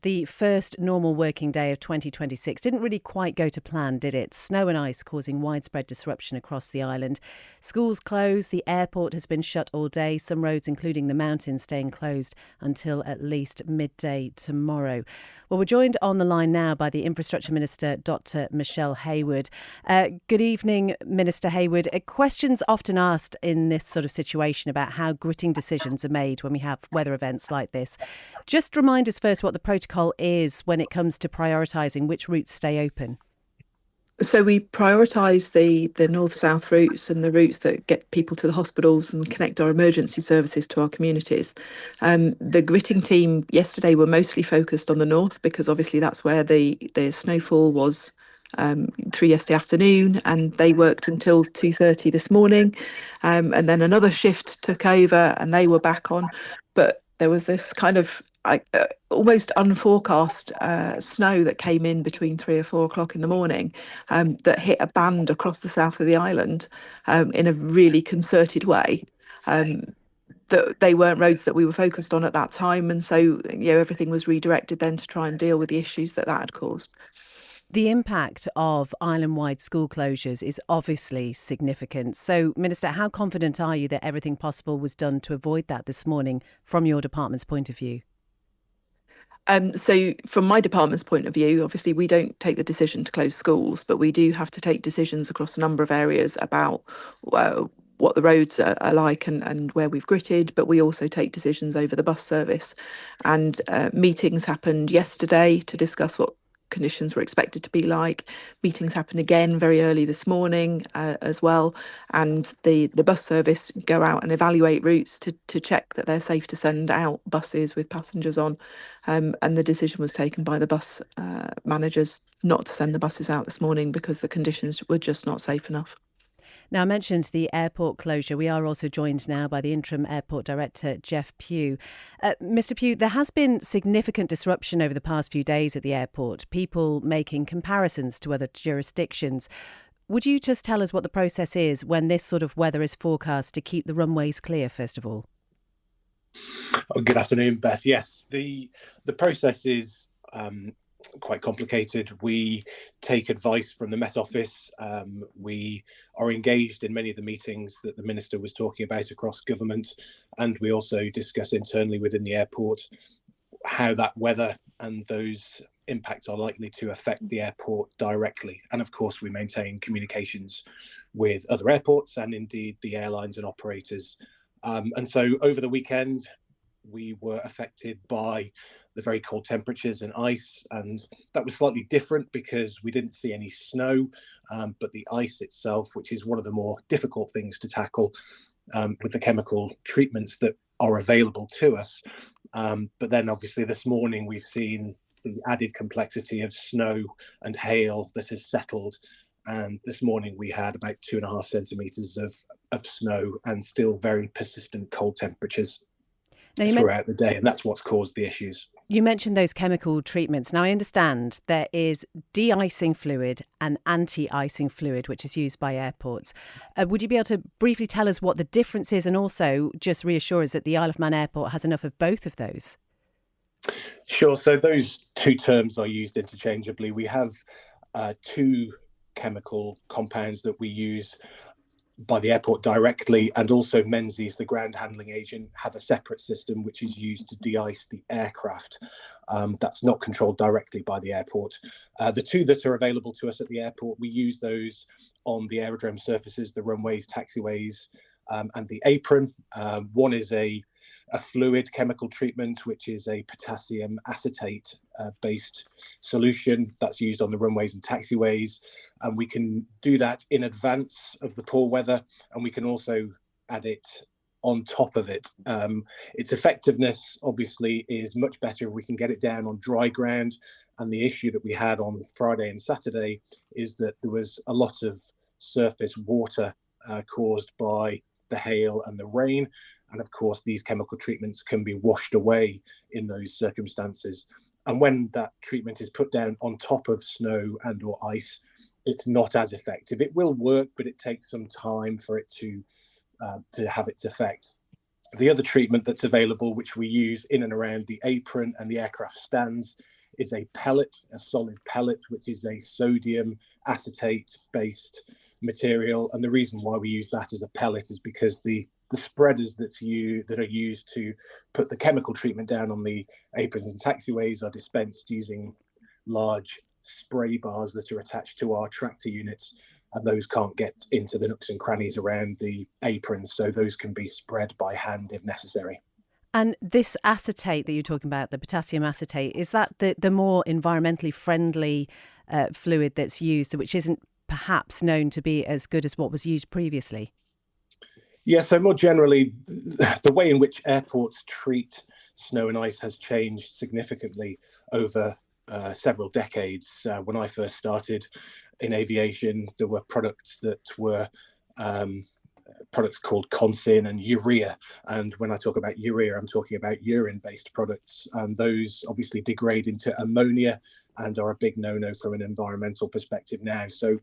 The first normal working day of 2026 didn't really quite go to plan, did it? Snow and ice causing widespread disruption across the island. Schools closed, the airport has been shut all day, some roads, including the mountains, staying closed until at least midday tomorrow. Well, we're joined on the line now by the Infrastructure Minister, Dr. Michelle Haywood. Good evening, Minister Haywood. Questions often asked in this sort of situation about how gritting decisions are made when we have weather events like this. Just remind us first what the protocol is when it comes to prioritising which routes stay open. So we prioritise the north-south routes and the routes that get people to the hospitals and connect our emergency services to our communities. The gritting team yesterday were mostly focused on the north because obviously that's where the snowfall was through yesterday afternoon, and they worked until 2:30 this morning, and then another shift took over and they were back on. But there was this kind of almost unforecast snow that came in between 3 or 4 o'clock in the morning that hit a band across the south of the island in a really concerted way. That they weren't roads that we were focused on at that time, and so everything was redirected then to try and deal with the issues that had caused. The impact of island-wide school closures is obviously significant. So, Minister, how confident are you that everything possible was done to avoid that this morning from your department's point of view? So from my department's point of view, obviously we don't take the decision to close schools, but we do have to take decisions across a number of areas about what the roads are like and where we've gritted, but we also take decisions over the bus service. And meetings happened yesterday to discuss what conditions were expected to be like. Meetings happened again very early this morning as well, and the bus service go out and evaluate routes to check that they're safe to send out buses with passengers on, and the decision was taken by the bus managers not to send the buses out this morning because the conditions were just not safe enough. Now, I mentioned the airport closure. We are also joined now by the Interim Airport Director, Geoff Pugh. Mr. Pugh, there has been significant disruption over the past few days at the airport, people making comparisons to other jurisdictions. Would you just tell us what the process is when this sort of weather is forecast to keep the runways clear, first of all? Good afternoon, Beth. Yes, the process is quite complicated. We take advice from the Met Office. We are engaged in many of the meetings that the Minister was talking about across government, and we also discuss internally within the airport how that weather and those impacts are likely to affect the airport directly. And of course, we maintain communications with other airports and indeed the airlines and operators. And so over the weekend, we were affected by the very cold temperatures and ice, and that was slightly different because we didn't see any snow, but the ice itself, which is one of the more difficult things to tackle with the chemical treatments that are available to us. But then obviously this morning we've seen the added complexity of snow and hail that has settled. And this morning we had about 2.5 centimetres of snow and still very persistent cold temperatures throughout the day, and that's what's caused the issues. You mentioned those chemical treatments. Now, I understand there is de-icing fluid and anti-icing fluid, which is used by airports. Would you be able to briefly tell us what the difference is, and also just reassure us that the Isle of Man Airport has enough of both of those? Sure. So those two terms are used interchangeably. We have two chemical compounds that we use by the airport directly, and also Menzies, the ground handling agent, have a separate system which is used to de-ice the aircraft. That's not controlled directly by the airport. The two that are available to us at the airport, we use those on the aerodrome surfaces, the runways, taxiways, and the apron. One is a fluid chemical treatment, which is a potassium acetate based solution that's used on the runways and taxiways. And we can do that in advance of the poor weather, and we can also add it on top of it. Its effectiveness obviously is much better if we can get it down on dry ground. And the issue that we had on Friday and Saturday is that there was a lot of surface water caused by the hail and the rain. And of course, these chemical treatments can be washed away in those circumstances. And when that treatment is put down on top of snow and or ice, it's not as effective. It will work, but it takes some time for it to have its effect. The other treatment that's available, which we use in and around the apron and the aircraft stands, is a pellet, a solid pellet, which is a sodium acetate-based material. And the reason why we use that as a pellet is because the spreaders that are used to put the chemical treatment down on the aprons and taxiways are dispensed using large spray bars that are attached to our tractor units, and those can't get into the nooks and crannies around the aprons, so those can be spread by hand if necessary. And this acetate that you're talking about, the potassium acetate, is that the more environmentally friendly fluid that's used, which isn't perhaps known to be as good as what was used previously? Yeah, so more generally, the way in which airports treat snow and ice has changed significantly over several decades. When I first started in aviation, there were products that were products called Consin and urea. And when I talk about urea, I'm talking about urine-based products. And those obviously degrade into ammonia and are a big no-no from an environmental perspective now. So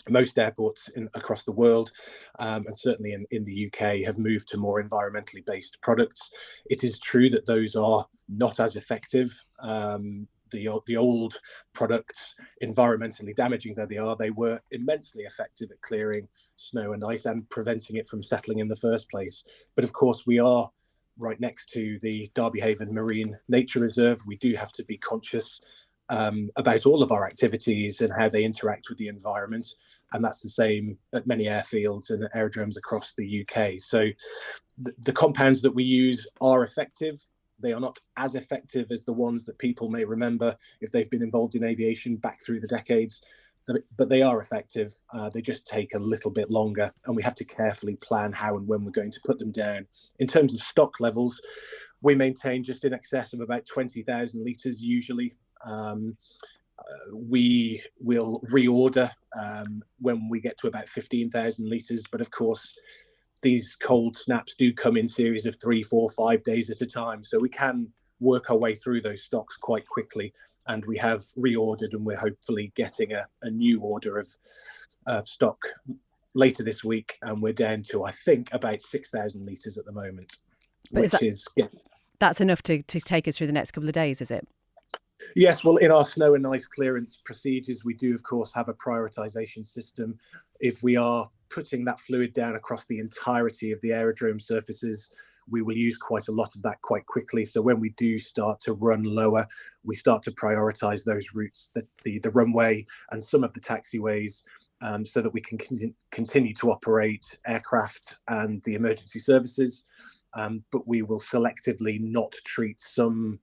most airports across the world, and certainly in the UK, have moved to more environmentally based products. It is true that those are not as effective. The old products, environmentally damaging though they were immensely effective at clearing snow and ice and preventing it from settling in the first place. But of course, we are right next to the Derby Haven Marine Nature Reserve. We do have to be conscious about all of our activities and how they interact with the environment. And that's the same at many airfields and aerodromes across the UK. So the compounds that we use are effective. They are not as effective as the ones that people may remember if they've been involved in aviation back through the decades, but they are effective. They just take a little bit longer, and we have to carefully plan how and when we're going to put them down. In terms of stock levels, we maintain just in excess of about 20,000 litres usually. We will reorder when we get to about 15,000 litres, but of course, these cold snaps do come in series of 3, 4, 5 days at a time. So we can work our way through those stocks quite quickly. And we have reordered, and we're hopefully getting a new order of stock later this week. And we're down to, I think, about 6,000 litres at the moment, but that's enough to take us through the next couple of days, is it? Yes, well, in our snow and ice clearance procedures, we do, of course, have a prioritisation system. If we are putting that fluid down across the entirety of the aerodrome surfaces, we will use quite a lot of that quite quickly. So when we do start to run lower, we start to prioritise those routes, the runway and some of the taxiways, so that we can continue to operate aircraft and the emergency services. But we will selectively not treat some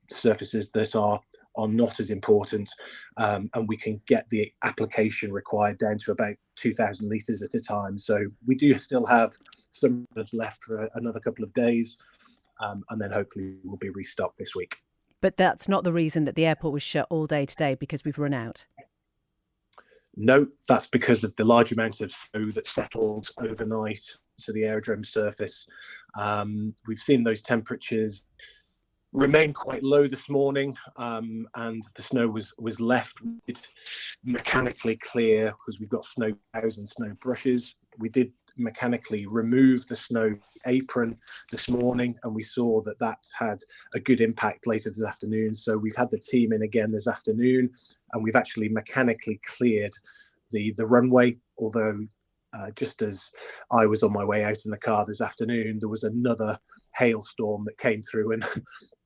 surfaces that are not as important, and we can get the application required down to about 2,000 litres at a time. So we do still have some that's left for another couple of days, and then hopefully we'll be restocked this week. But that's not the reason that the airport was shut all day today, because we've run out? No, that's because of the large amount of snow that settled overnight to the aerodrome surface. We've seen those temperatures remain quite low this morning, and the snow was left mechanically clear because we've got snow plows and snow brushes. We did mechanically remove the snow apron this morning, and we saw that had a good impact later this afternoon. So we've had the team in again this afternoon, and we've actually mechanically cleared the runway, although just as I was on my way out in the car this afternoon, there was another hailstorm that came through and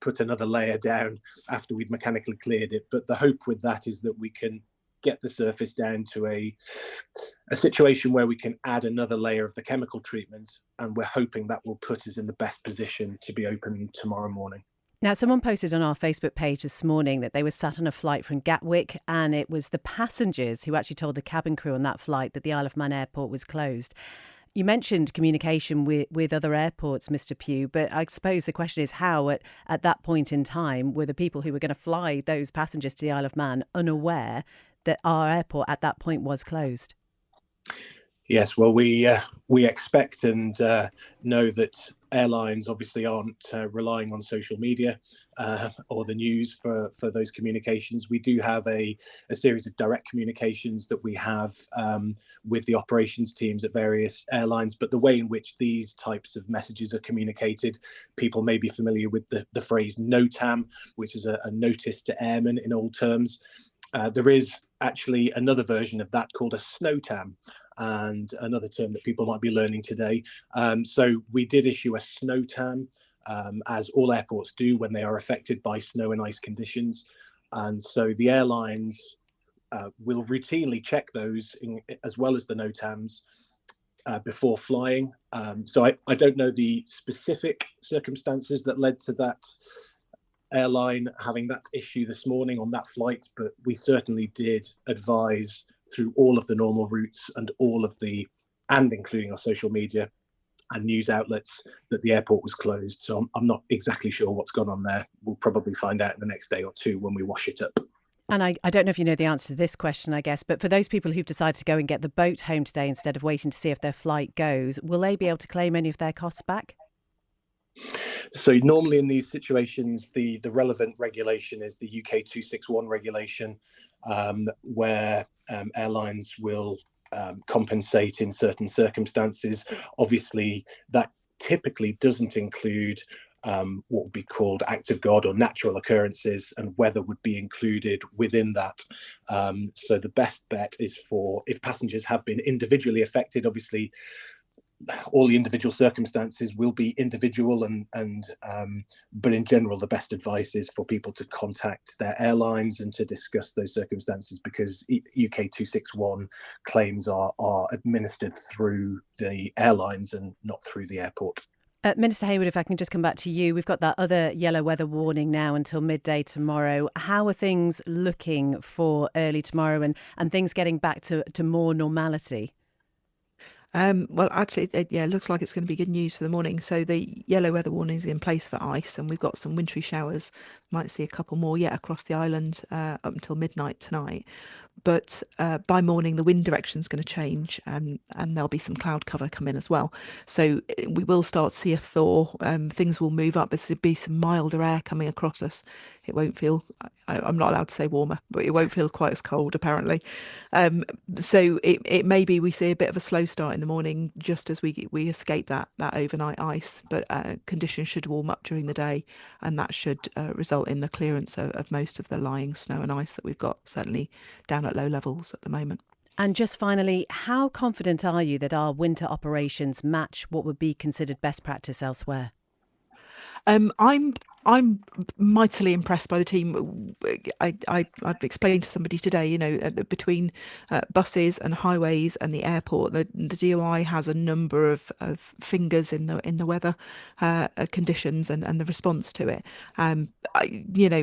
put another layer down after we'd mechanically cleared it. But the hope with that is that we can get the surface down to a situation where we can add another layer of the chemical treatment, and we're hoping that will put us in the best position to be open tomorrow morning. Now, someone posted on our Facebook page this morning that they were sat on a flight from Gatwick, and it was the passengers who actually told the cabin crew on that flight that the Isle of Man airport was closed. You mentioned communication with other airports, Mr. Pugh, but I suppose the question is how at that point in time were the people who were going to fly those passengers to the Isle of Man unaware that our airport at that point was closed? Yes, well, we expect and know that airlines obviously aren't relying on social media or the news for those communications. We do have a series of direct communications that we have with the operations teams at various airlines, but the way in which these types of messages are communicated, people may be familiar with the phrase NOTAM, which is a notice to airmen in old terms. There is actually another version of that called a SNOTAM, and another term that people might be learning today. So we did issue a SNOTAM, as all airports do when they are affected by snow and ice conditions. And so the airlines will routinely check those as well as the NOTAMs before flying. So I don't know the specific circumstances that led to that airline having that issue this morning on that flight, but we certainly did advise through all of the normal routes and including our social media and news outlets that the airport was closed. So I'm not exactly sure what's gone on there. We'll probably find out in the next day or two when we wash it up. And I don't know if you know the answer to this question, I guess, but for those people who've decided to go and get the boat home today instead of waiting to see if their flight goes, will they be able to claim any of their costs back? So normally in these situations, the relevant regulation is the UK 261 regulation, where airlines will compensate in certain circumstances. Obviously, that typically doesn't include what would be called acts of God or natural occurrences, and weather would be included within that. So the best bet is if passengers have been individually affected, obviously all the individual circumstances will be individual, but in general the best advice is for people to contact their airlines and to discuss those circumstances, because UK 261 claims are administered through the airlines and not through the airport. Minister Haywood, if I can just come back to you, we've got that other yellow weather warning now until midday tomorrow. How are things looking for early tomorrow and things getting back to more normality? Well, actually, it looks like it's going to be good news for the morning. So the yellow weather warning is in place for ice, and we've got some wintry showers. Might see a couple more yet across the island up until midnight tonight. But by morning, the wind direction is going to change, and there'll be some cloud cover come in as well. So we will start to see a thaw. Things will move up. There'll be some milder air coming across us. It won't feel, I'm not allowed to say warmer, but it won't feel quite as cold, apparently. So it may be we see a bit of a slow start in the morning just as we escape that overnight ice. But conditions should warm up during the day, and that should result in the clearance of most of the lying snow and ice that we've got, certainly down at low levels at the moment. And just finally, how confident are you that our winter operations match what would be considered best practice elsewhere? I'm mightily impressed by the team. I've explained to somebody today, between buses and highways and the airport, the DOI has a number of fingers in the weather conditions and the response to it. I need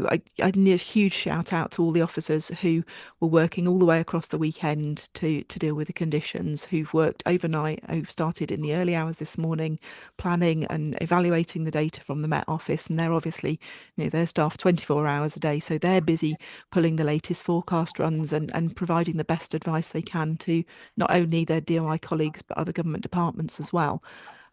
a huge shout out to all the officers who were working all the way across the weekend to deal with the conditions, who've worked overnight, who've started in the early hours this morning, planning and evaluating the data from the Met Office, and they're obviously, they're staffed 24 hours a day, so they're busy pulling the latest forecast runs and providing the best advice they can to not only their DOI colleagues but other government departments as well.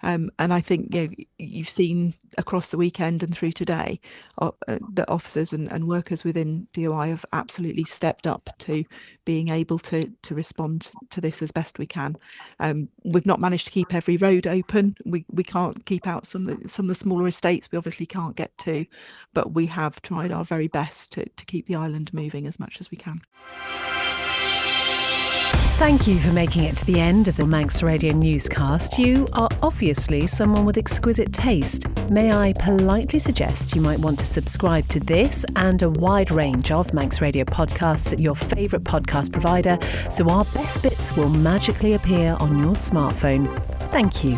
And I think you've seen across the weekend and through today that officers and workers within DOI have absolutely stepped up to being able to respond to this as best we can. We've not managed to keep every road open. We can't keep out some of the smaller estates we obviously can't get to, but we have tried our very best to keep the island moving as much as we can. Thank you for making it to the end of the Manx Radio newscast. You are obviously someone with exquisite taste. May I politely suggest you might want to subscribe to this and a wide range of Manx Radio podcasts at your favourite podcast provider, so our best bits will magically appear on your smartphone. Thank you.